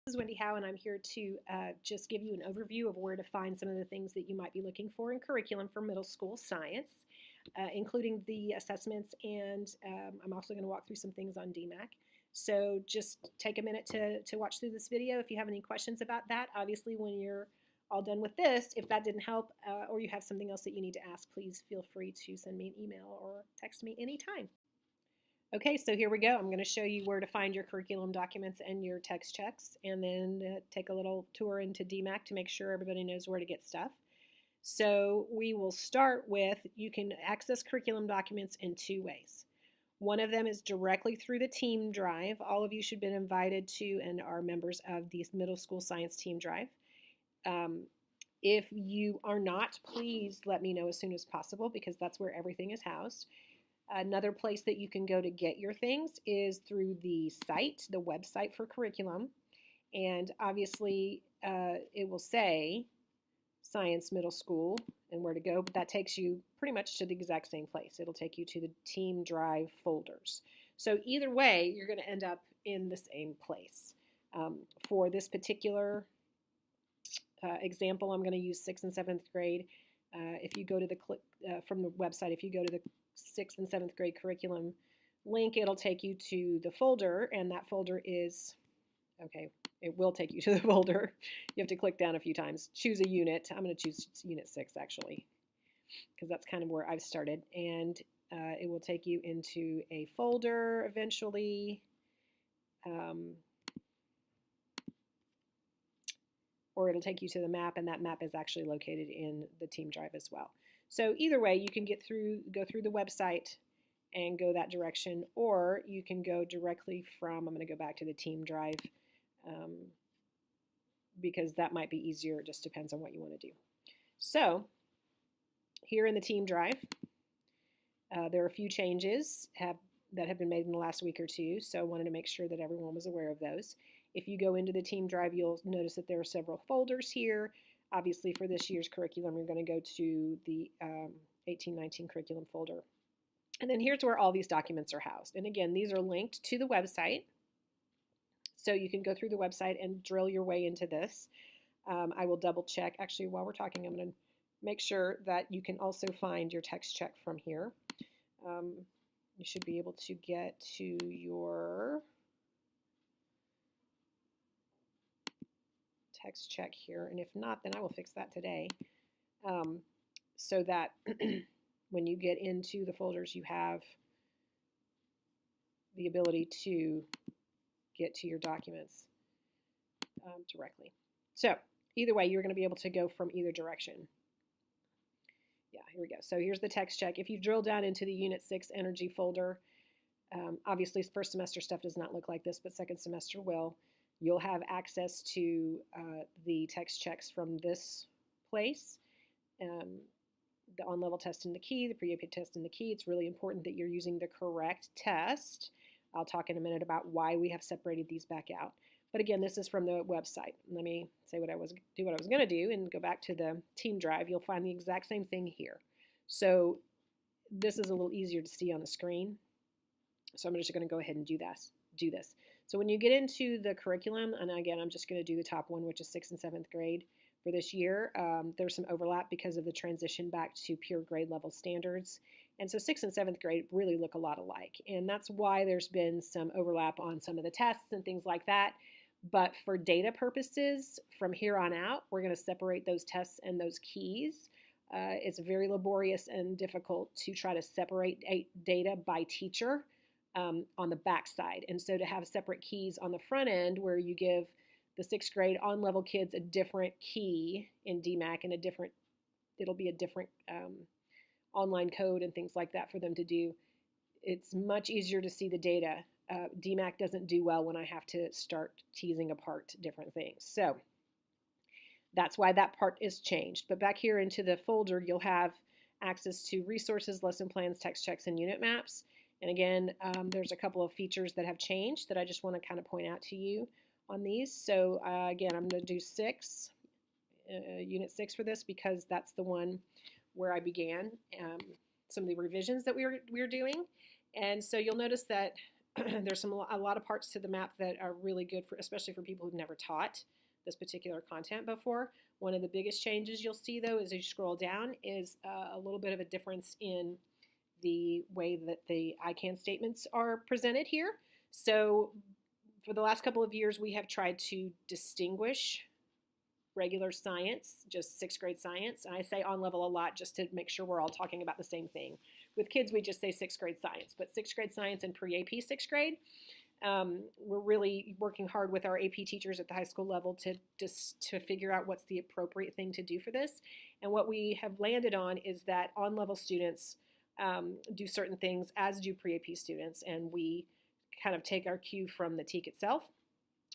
This is Wendy Howe, and I'm here to just give you an overview of where to find some of the things that you might be looking for in curriculum for middle school science, including the assessments, and I'm also going to walk through some things on DMAC. So just take a minute to watch through this video. If you have any questions about that, obviously when you're all done with this, if that didn't help or you have something else that you need to ask, please feel free to send me an email or text me anytime. Okay, so here we go. I'm going to show you where to find your curriculum documents and your text checks, and then take a little tour into DMAC to make sure everybody knows where to get stuff. So we will start with, you can access curriculum documents in two ways. One of them is directly through the team drive. All of you should have been invited to and are members of the middle school science team drive. If you are not, please let me know as soon as possible because that's where everything is housed. Another place that you can go to get your things is through the site, the website for curriculum. And obviously, it will say Science Middle School and where to go, but that takes you pretty much to the exact same place. It'll take you to the Team Drive folders. So either way, you're going to end up in the same place. For this particular example, I'm going to use 6th and 7th grade. If you go to the from the website, if you go to the 6th and 7th grade curriculum link, it'll take you to the folder, and that folder is, okay, it will take you to the folder. You have to click down a few times. Choose a unit. I'm going to choose Unit 6, actually, because that's kind of where I've started. And it will take you into a folder eventually. Or it'll take you to the map, and that map is actually located in the team drive as well. So either way, you can go through the website and go that direction, or you can go directly from, I'm going to go back to the team drive because that might be easier. It just depends on what you want to do. So here in the team drive, there are a few changes that have been made in the last week or two, so I wanted to make sure that everyone was aware of those. If you go into the team drive, you'll notice that there are several folders here. Obviously, for this year's curriculum, you're going to go to the 18-19 curriculum folder. And then here's where all these documents are housed. And again, these are linked to the website. So you can go through the website and drill your way into this. I will double check. Actually, while we're talking, I'm going to make sure that you can also find your text check from here. You should be able to get to your text check here, and if not, then I will fix that today, so that when you get into the folders, you have the ability to get to your documents directly. So either way, you're going to be able to go from either direction. Yeah, here we go. So here's the text check. If you drill down into the Unit 6 Energy folder, obviously first semester stuff does not look like this, but second semester will. You'll have access to the text checks from this place, the on-level test and the key, the pre-AP test and the key. It's really important that you're using the correct test. I'll talk in a minute about why we have separated these back out. But again, this is from the website. Let me say what I was going to do and go back to the team drive. You'll find the exact same thing here. So this is a little easier to see on the screen. So I'm just going to go ahead and do this. So when you get into the curriculum, and again, I'm just going to do the top one, which is 6th and 7th grade for this year. There's some overlap because of the transition back to pure grade level standards. And so 6th and 7th grade really look a lot alike. And that's why there's been some overlap on some of the tests and things like that. But for data purposes, from here on out, we're going to separate those tests and those keys. It's very laborious and difficult to try to separate data by teacher. On the back side. And so to have separate keys on the front end where you give the 6th grade on-level kids a different key in DMAC and it'll be a different online code and things like that for them to do, it's much easier to see the data. DMAC doesn't do well when I have to start teasing apart different things. So that's why that part is changed. But back here into the folder, you'll have access to resources, lesson plans, text checks, and unit maps. And again, there's a couple of features that have changed that I just want to kind of point out to you on these. So again, I'm going to do Unit 6 for this because that's the one where I began some of the revisions that we were doing. And so you'll notice that There's a lot of parts to the map that are really good for, especially for people who've never taught this particular content before. One of the biggest changes you'll see, though, as you scroll down, is a little bit of a difference in the way that the I can statements are presented here. So for the last couple of years, we have tried to distinguish regular science, just 6th grade science, and I say on level a lot just to make sure we're all talking about the same thing. With kids, we just say 6th grade science, but 6th grade science and pre-AP 6th grade, we're really working hard with our AP teachers at the high school level to figure out what's the appropriate thing to do for this. And what we have landed on is that on-level students do certain things, as do pre-AP students, and we kind of take our cue from the TEK itself.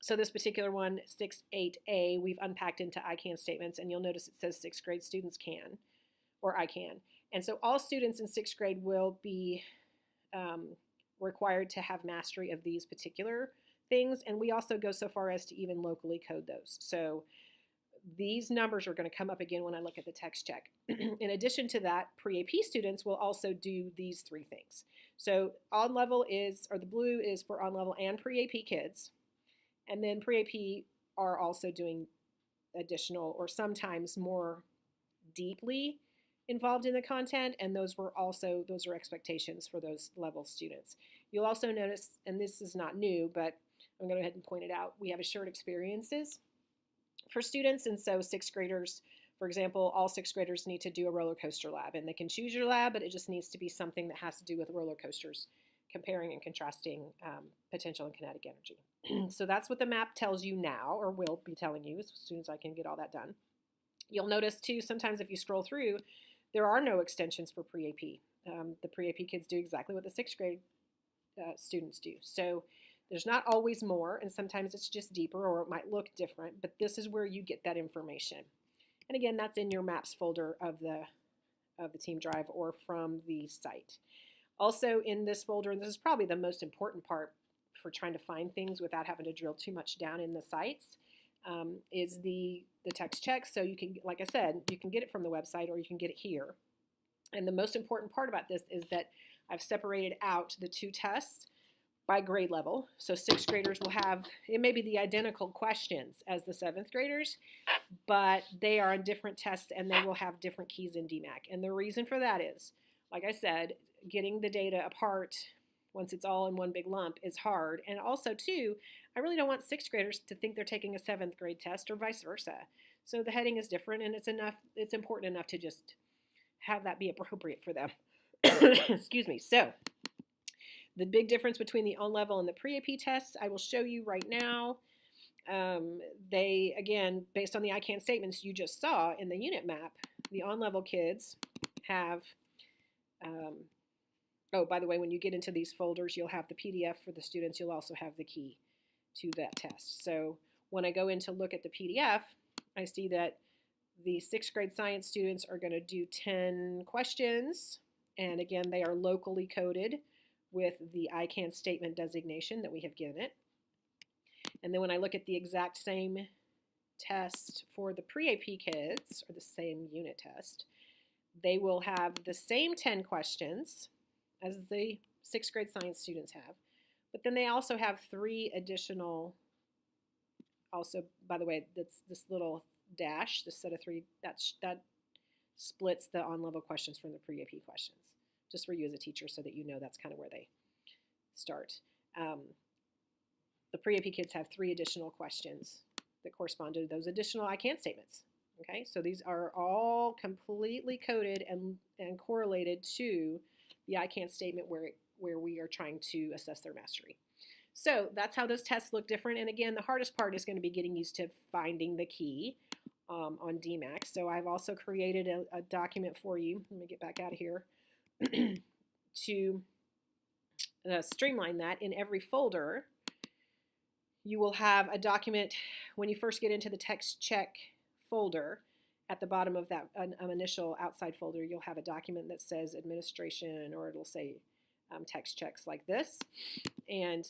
So this particular one, 6-8A, we've unpacked into I can statements, and you'll notice it says 6th grade students can, or I can. And so all students in 6th grade will be required to have mastery of these particular things, and we also go so far as to even locally code those. So these numbers are going to come up again when I look at the text check. In addition to that, pre-AP students will also do these 3 things. So on level is, or the blue is for on level and pre-AP kids. And then pre-AP are also doing additional or sometimes more deeply involved in the content, and those are expectations for those level students. You'll also notice, and this is not new, but I'm going to go ahead and point it out, we have assured experiences for students, and so 6th graders, for example, all 6th graders need to do a roller coaster lab, and they can choose your lab, but it just needs to be something that has to do with roller coasters, comparing and contrasting potential and kinetic energy. So that's what the map tells you now, or will be telling you as soon as I can get all that done. You'll notice too, sometimes if you scroll through, there are no extensions for pre-AP. The pre-AP kids do exactly what the 6th grade students do. So there's not always more, and sometimes it's just deeper, or it might look different, but this is where you get that information. And again, that's in your maps folder of the team drive or from the site. Also in this folder, and this is probably the most important part for trying to find things without having to drill too much down in the sites, is the text check. So you can, like I said, you can get it from the website or you can get it here. And the most important part about this is that I've separated out the 2 tests by grade level. So 6th graders will have, it may be the identical questions as the 7th graders, but they are on different tests and they will have different keys in DMAC. And the reason for that is, like I said, getting the data apart once it's all in one big lump is hard. And also too, I really don't want 6th graders to think they're taking a 7th grade test or vice versa. So the heading is different, and it's important enough to just have that be appropriate for them. Excuse me. So the big difference between the on-level and the pre-AP tests, I will show you right now. They, again, based on the I can statements you just saw in the unit map, the on-level kids have, oh, by the way, when you get into these folders, you'll have the PDF for the students. You'll also have the key to that test. So when I go in to look at the PDF, I see that the 6th grade science students are going to do 10 questions. And again, they are locally coded with the I can statement designation that we have given it. And then when I look at the exact same test for the pre-AP kids, or the same unit test, they will have the same 10 questions as the 6th grade science students have. But then they also have 3 additional, also, by the way, that's this little dash, this set of 3, that splits the on-level questions from the pre-AP questions, just for you as a teacher so that you know that's kind of where they start. The pre-AP kids have 3 additional questions that correspond to those additional I can statements. Okay, so these are all completely coded and correlated to the I can statement where we are trying to assess their mastery. So that's how those tests look different. And again, the hardest part is going to be getting used to finding the key on DMAC. So I've also created a document for you. Let me get back out of here to streamline that. In every folder, you will have a document when you first get into the text check folder. At the bottom of that initial outside folder, you'll have a document that says administration, or it'll say text checks like this. And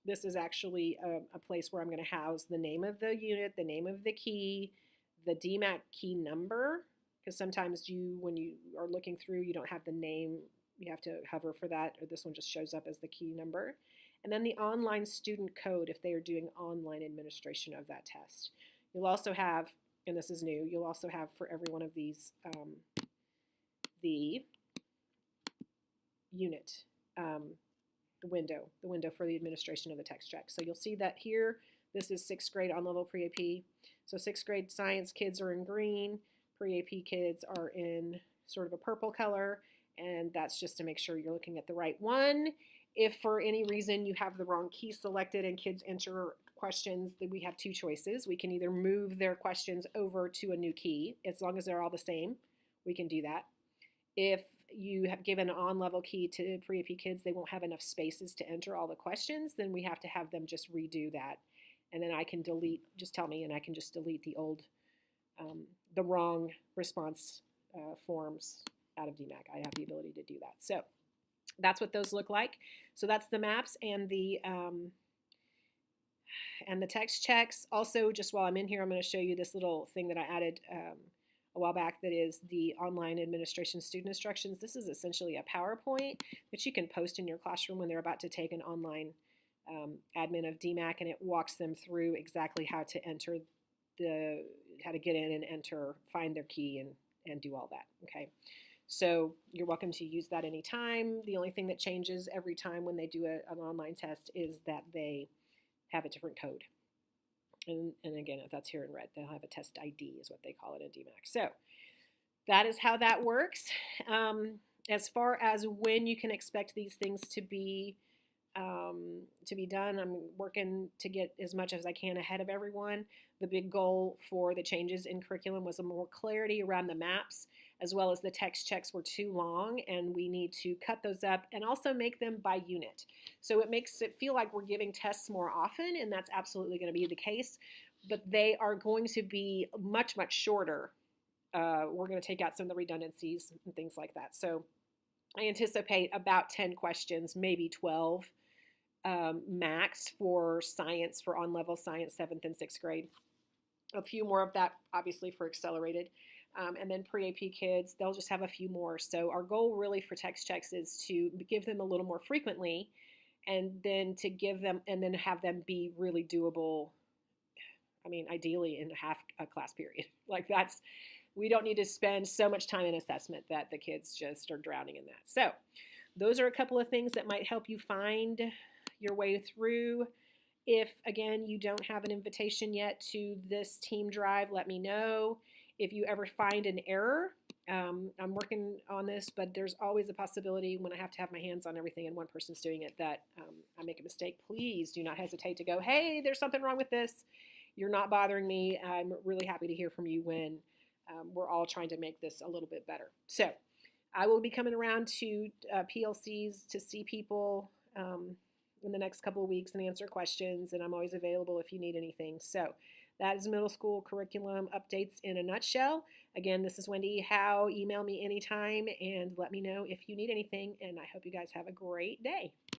this is actually a place where I'm going to house the name of the unit, the name of the key, the DMAC key number, because sometimes when you are looking through, you don't have the name You have to hover for that, or this one just shows up as the key number. And then the online student code if they are doing online administration of that test. You'll also have, and this is new, you'll also have for every one of these the unit, the window for the administration of the text check. So you'll see that here, this is 6th grade on-level pre-AP. So 6th grade science kids are in green, pre-AP kids are in sort of a purple color, and that's just to make sure you're looking at the right one. If for any reason you have the wrong key selected and kids enter questions, then we have two choices. We can either move their questions over to a new key, as long as they're all the same, we can do that. If you have given an on-level key to pre-AP kids, they won't have enough spaces to enter all the questions, then we have to have them just redo that. And then I can delete, just tell me, and I can just delete the old, the wrong response forms out of DMAC. I have the ability to do that. So that's what those look like. So that's the maps and the text checks. Also, just while I'm in here, I'm going to show you this little thing that I added a while back that is the online administration student instructions. This is essentially a PowerPoint that you can post in your classroom when they're about to take an online admin of DMAC, and it walks them through exactly how to enter how to get in and enter, find their key, and do all that. Okay, so you're welcome to use that anytime. The only thing that changes every time when they do an online test is that they have a different code. And again, if that's here in red, they'll have a test ID is what they call it in DMAC. So that is how that works. As far as when you can expect these things to be done, I'm working to get as much as I can ahead of everyone. The big goal for the changes in curriculum was a more clarity around the maps, as well as the text checks were too long, and we need to cut those up and also make them by unit. So it makes it feel like we're giving tests more often, and that's absolutely going to be the case, but they are going to be much, much shorter. We're going to take out some of the redundancies and things like that. So I anticipate about 10 questions, maybe 12 max for science, for on-level science, 7th and 6th grade. A few more of that, obviously, for accelerated. And then pre-AP kids, they'll just have a few more. So our goal really for text checks is to give them a little more frequently, and then to give them, and then have them be really doable, I mean, ideally in half a class period. Like that's, we don't need to spend so much time in assessment that the kids just are drowning in that. So those are a couple of things that might help you find your way through. If, again, you don't have an invitation yet to this team drive, let me know. If you ever find an error, I'm working on this, but there's always a possibility when I have to have my hands on everything and one person's doing it that I make a mistake. Please do not hesitate to go, hey, there's something wrong with this. You're not bothering me. I'm really happy to hear from you when we're all trying to make this a little bit better. So I will be coming around to PLCs to see people in the next couple of weeks and answer questions, and I'm always available if you need anything. So that is middle school curriculum updates in a nutshell. Again, this is Wendy Howe. Email me anytime and let me know if you need anything, and I hope you guys have a great day.